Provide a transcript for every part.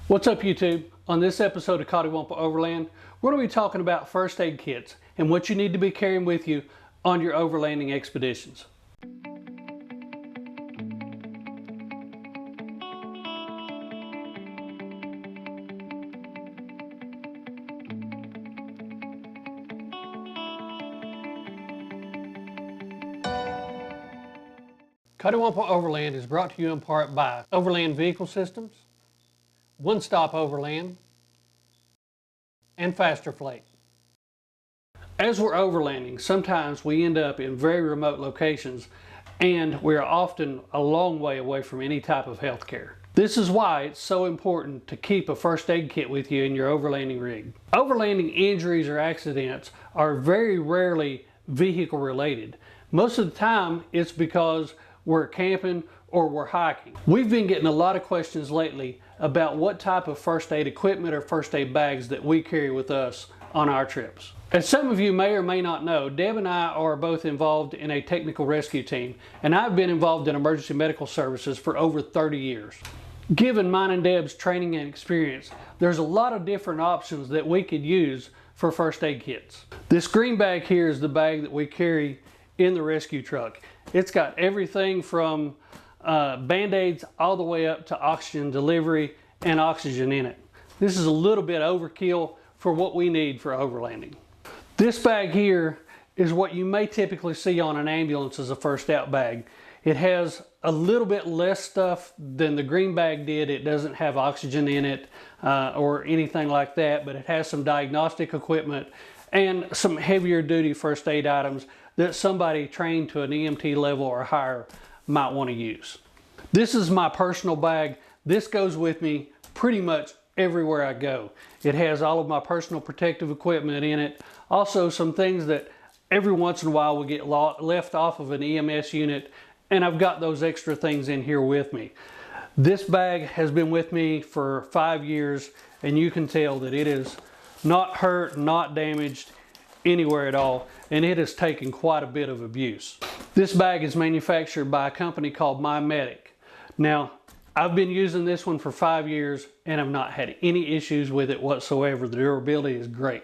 What's up YouTube? On this episode of Coddiwomple Overland, we're going to be talking about first aid kits and what you need to be carrying with you on your overlanding expeditions. Coddiwomple Overland is brought to you in part by Overland Vehicle Systems, One Stop Overland, and Faster Flight. As we're overlanding, sometimes we end up in very remote locations and we're often a long way away from any type of health care. This is why it's so important to keep a first aid kit with you in your overlanding rig. Overlanding injuries or accidents are very rarely vehicle related. Most of the time it's because we're camping or we're hiking. We've been getting a lot of questions lately about what type of first aid equipment or first aid bags that we carry with us on our trips. As some of you may or may not know, Deb and I are both involved in a technical rescue team, and I've been involved in emergency medical services for over 30 years. Given mine and Deb's training and experience, there's a lot of different options that we could use for first aid kits. This green bag here is the bag that we carry in the rescue truck. It's got everything from Band-Aids all the way up to oxygen delivery and oxygen in it. This is a little bit overkill for what we need for overlanding. This bag here is what you may typically see on an ambulance as a first out bag. It has a little bit less stuff than the green bag did. It doesn't have oxygen in it or anything like that, but it has some diagnostic equipment and some heavier duty first aid items that somebody trained to an EMT level or higher might want to use. This is my personal bag. This goes with me pretty much everywhere I go. It has all of my personal protective equipment in it. Also some things that every once in a while will get left off of an EMS unit, and I've got those extra things in here with me. This bag has been with me for 5 years, and you can tell that it is not hurt, not damaged anywhere at all, and it has taken quite a bit of abuse. This bag is manufactured by a company called My Medic. Now, I've been using this one for 5 years and have not had any issues with it whatsoever. The durability is great.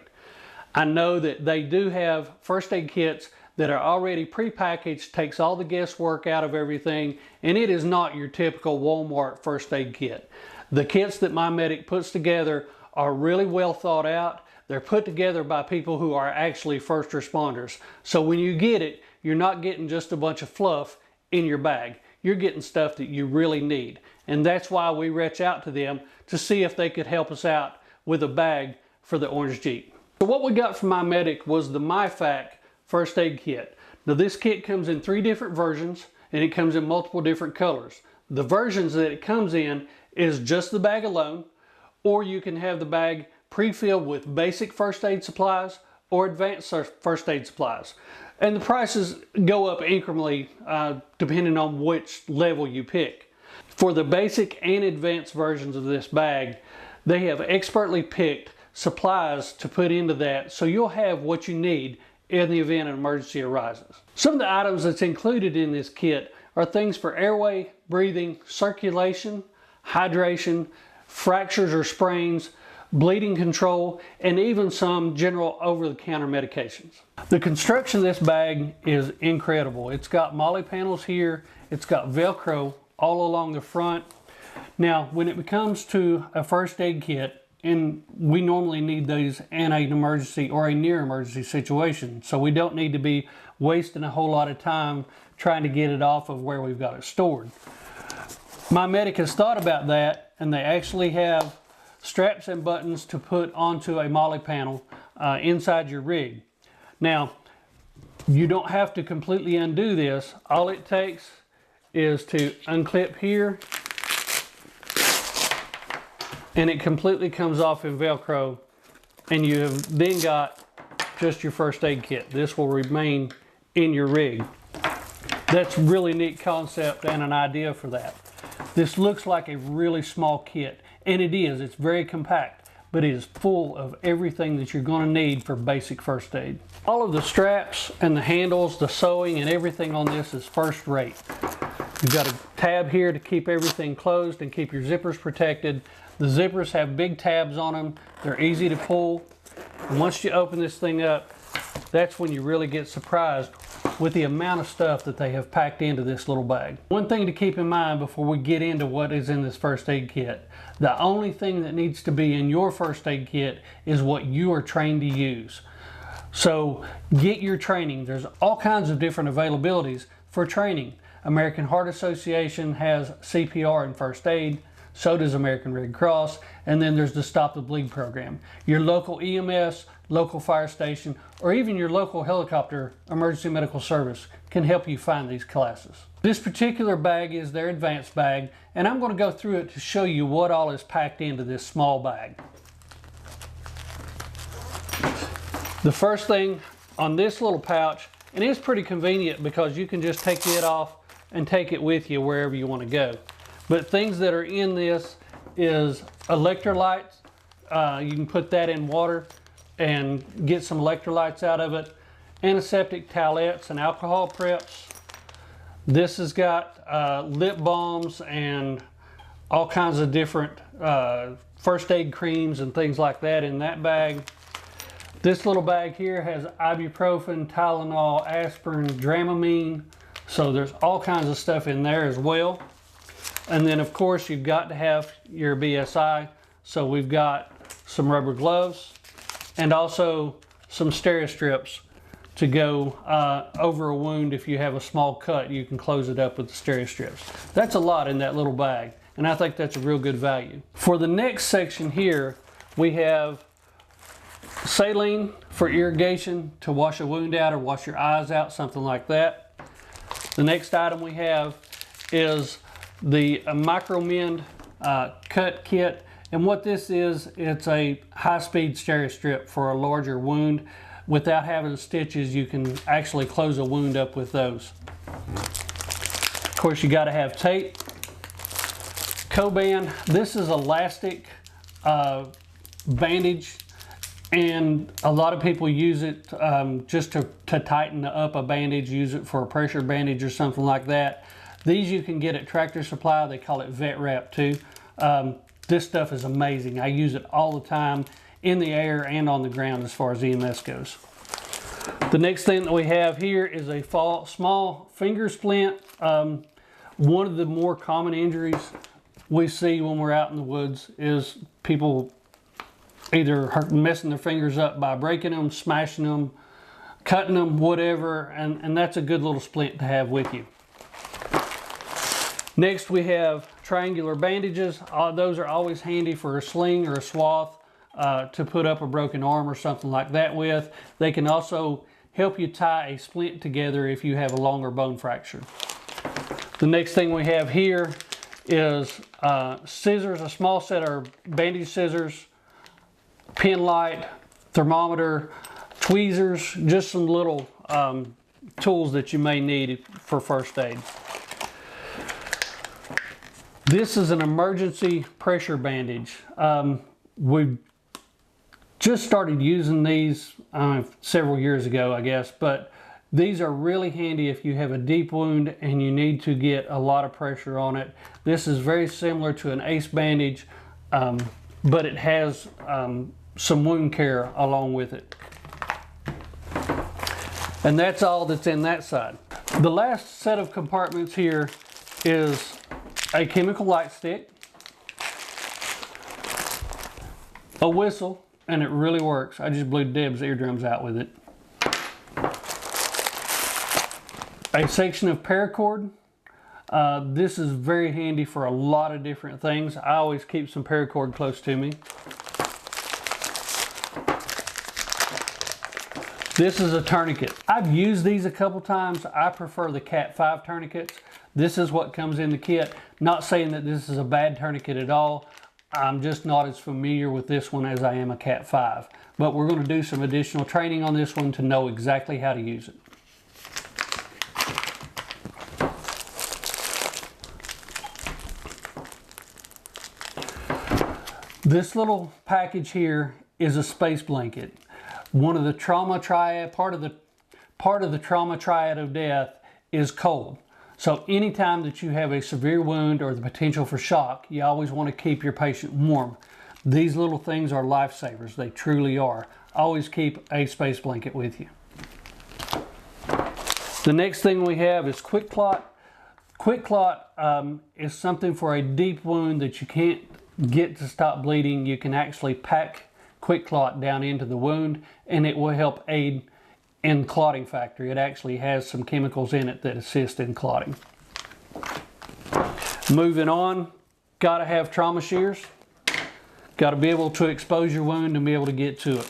I know that they do have first aid kits that are already pre-packaged, takes all the guesswork out of everything, and it is not your typical Walmart first aid kit. The kits that My Medic puts together are really well thought out. They're put together by people who are actually first responders. So when you get it, you're not getting just a bunch of fluff in your bag. You're getting stuff that you really need. And that's why we reach out to them to see if they could help us out with a bag for the Orange Jeep. So what we got from My Medic was the MyFAK first aid kit. Now this kit comes in 3 different versions and it comes in multiple different colors. The versions that it comes in is just the bag alone, or you can have the bag pre-filled with basic first aid supplies or advanced first aid supplies. And the prices go up incrementally depending on which level you pick. For the basic and advanced versions of this bag, they have expertly picked supplies to put into that, so you'll have what you need in the event an emergency arises. Some of the items that's included in this kit are things for airway, breathing, circulation, hydration, fractures or sprains, bleeding control, and even some general over-the-counter medications. The construction of this bag is incredible. It's got MOLLE panels here, it's got Velcro all along the front. Now, when it comes to a first aid kit, and we normally need these in an emergency or a near emergency situation, so we don't need to be wasting a whole lot of time trying to get it off of where we've got it stored. My Medic has thought about that, and they actually have straps and buttons to put onto a MOLLE panel inside your rig. Now, you don't have to completely undo this. All it takes is to unclip here, and it completely comes off in Velcro, and you have then got just your first aid kit. This will remain in your rig. That's a really neat concept and an idea for that. This looks like a really small kit, and it is. It's very compact, but it is full of everything that you're going to need for basic first aid. All of the straps and the handles, the sewing and everything on this is first rate. You've got a tab here to keep everything closed and keep your zippers protected. The zippers have big tabs on them. They're easy to pull. And once you open this thing up, that's when you really get surprised with the amount of stuff that they have packed into this little bag. One thing to keep in mind before we get into what is in this first aid kit, the only thing that needs to be in your first aid kit is what you are trained to use. So get your training. There's all kinds of different availabilities for training. American Heart Association has CPR and first aid. So does American Red Cross, and then there's the Stop the Bleed program. Your local EMS, local fire station, or even your local helicopter emergency medical service can help you find these classes. This particular bag is their advanced bag, and I'm going to go through it to show you what all is packed into this small bag. The first thing on this little pouch, and it's pretty convenient because you can just take it off and take it with you wherever you want to go. But things that are in this is electrolytes. You can put that in water and get some electrolytes out of it. Antiseptic towelettes and alcohol preps. This has got lip balms and all kinds of different first aid creams and things like that in that bag. This little bag here has ibuprofen, Tylenol, aspirin, Dramamine. So there's all kinds of stuff in there as well. And then of course you've got to have your BSI. So we've got some rubber gloves and also some Steri-strips to go over a wound. If you have a small cut, you can close it up with the Steri-strips. That's a lot in that little bag, and I think that's a real good value. For the next section here, we have saline for irrigation to wash a wound out or wash your eyes out, something like that. The next item we have is the Micromend cut kit, and what this is, it's a high-speed Steri-strip for a larger wound. Without having stitches, you can actually close a wound up with those. Of course, you got to have tape. Coban, this is elastic bandage, and a lot of people use it just to tighten up a bandage, use it for a pressure bandage or something like that. These you can get at Tractor Supply. They call it Vet Wrap too. This stuff is amazing. I use it all the time in the air and on the ground as far as EMS goes. The next thing that we have here is a small finger splint. One of the more common injuries we see when we're out in the woods is people either messing their fingers up by breaking them, smashing them, cutting them, whatever, and that's a good little splint to have with you. Next we have triangular bandages. Those are always handy for a sling or a swath to put up a broken arm or something like that with. They can also help you tie a splint together if you have a longer bone fracture. The next thing we have here is scissors, a small set of bandage scissors, pin light, thermometer, tweezers, just some little tools that you may need for first aid. This is an emergency pressure bandage. We've just started using these several years ago, I guess, but these are really handy if you have a deep wound and you need to get a lot of pressure on it. This is very similar to an ACE bandage, but it has some wound care along with it. And that's all that's in that side. The last set of compartments here is a chemical light stick, a whistle, and it really works. I just blew Deb's eardrums out with it. A section of paracord. This is very handy for a lot of different things. I always keep some paracord close to me. This is a tourniquet. I've used these a couple times. I prefer the Cat 5 tourniquets. This is what comes in the kit. Not saying that this is a bad tourniquet at all. I'm just not as familiar with this one as I am a Cat 5. But we're going to do some additional training on this one to know exactly how to use it. This little package here is a space blanket. One of the trauma triad, part of the trauma triad of death is cold. So anytime that you have a severe wound or the potential for shock, you always want to keep your patient warm. These little things are lifesavers. They truly are. Always keep a space blanket with you. The next thing we have is Quick Clot. Quick Clot is something for a deep wound that you can't get to stop bleeding. You can actually pack Quick Clot down into the wound, and it will help aid in clotting factor. It actually has some chemicals in it that assist in clotting. Moving on, gotta have trauma shears. Gotta be able to expose your wound and be able to get to it.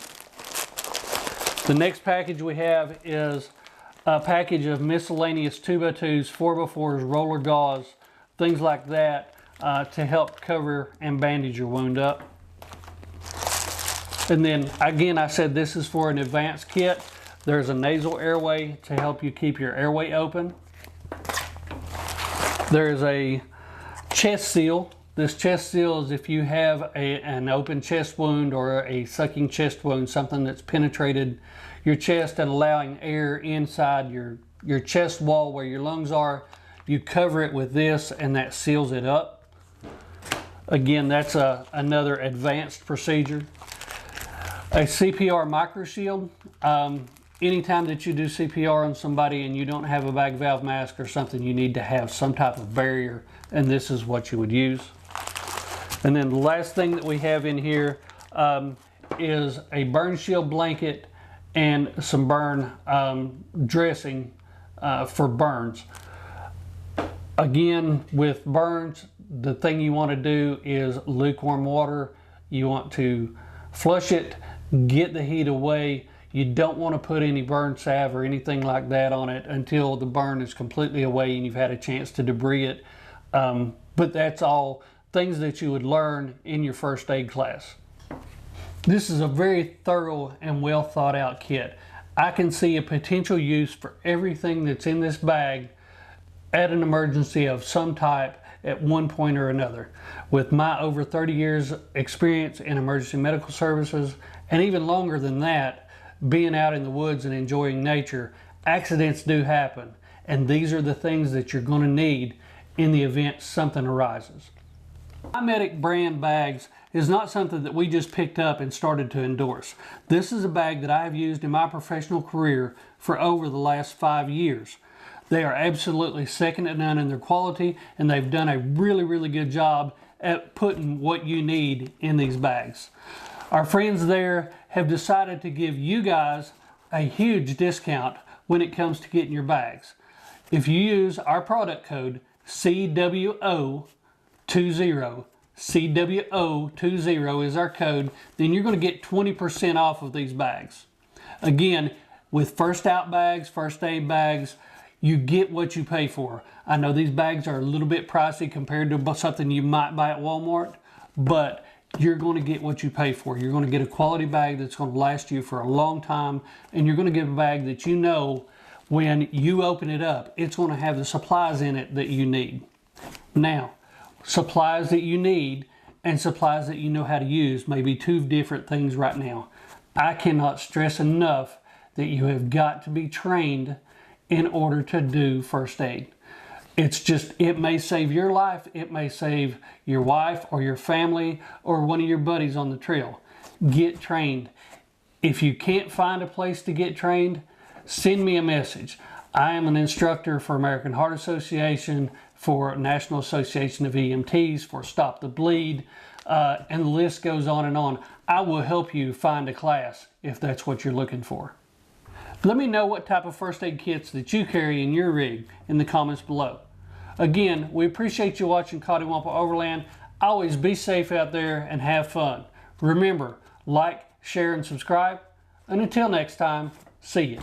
The next package we have is a package of miscellaneous 2x2s, 4x4s, roller gauze, things like that to help cover and bandage your wound up. And then again, I said this is for an advanced kit. There's a nasal airway to help you keep your airway open. There's a chest seal. This chest seal is if you have an open chest wound or a sucking chest wound, something that's penetrated your chest and allowing air inside your chest wall where your lungs are. You cover it with this and that seals it up. Again, that's another advanced procedure. A CPR micro shield. Anytime that you do CPR on somebody and you don't have a bag valve mask or something, you need to have some type of barrier, and this is what you would use. And then the last thing that we have in here is a burn shield blanket and some burn dressing for burns. Again, with burns, the thing you want to do is lukewarm water. You want to flush it, get the heat away. You don't want to put any burn salve or anything like that on it until the burn is completely away and you've had a chance to debris it. But that's all things that you would learn in your first aid class. This is a very thorough and well thought out kit. I can see a potential use for everything that's in this bag at an emergency of some type at one point or another. With my over 30 years experience in emergency medical services, and even longer than that, being out in the woods and enjoying nature, accidents do happen. And these are the things that you're going to need in the event something arises. My Medic brand bags is not something that we just picked up and started to endorse. This is a bag that I've used in my professional career for over the last 5 years. They are absolutely second to none in their quality, and they've done a really good job at putting what you need in these bags. Our friends there have decided to give you guys a huge discount when it comes to getting your bags. If you use our product code CWO20, CWO20 is our code, then you're going to get 20% off of these bags. Again, with first out bags, first aid bags, you get what you pay for. I know these bags are a little bit pricey compared to something you might buy at Walmart, but you're going to get what you pay for. You're going to get a quality bag that's going to last you for a long time, and you're going to get a bag that you know when you open it up, it's going to have the supplies in it that you need. Now, supplies that you need and supplies that you know how to use may be two different things right now. I cannot stress enough that you have got to be trained in order to do first aid. It may save your life, it may save your wife or your family or one of your buddies on the trail. Get trained. If you can't find a place to get trained, send me a message. I am an instructor for American Heart Association, for National Association of EMTs, for Stop the Bleed, and the list goes on and on. I will help you find a class if that's what you're looking for. Let me know what type of first aid kits that you carry in your rig in the comments below. Again, we appreciate you watching Coddiwomple Overland. Always be safe out there and have fun. Remember, like, share, and subscribe. And until next time, see ya.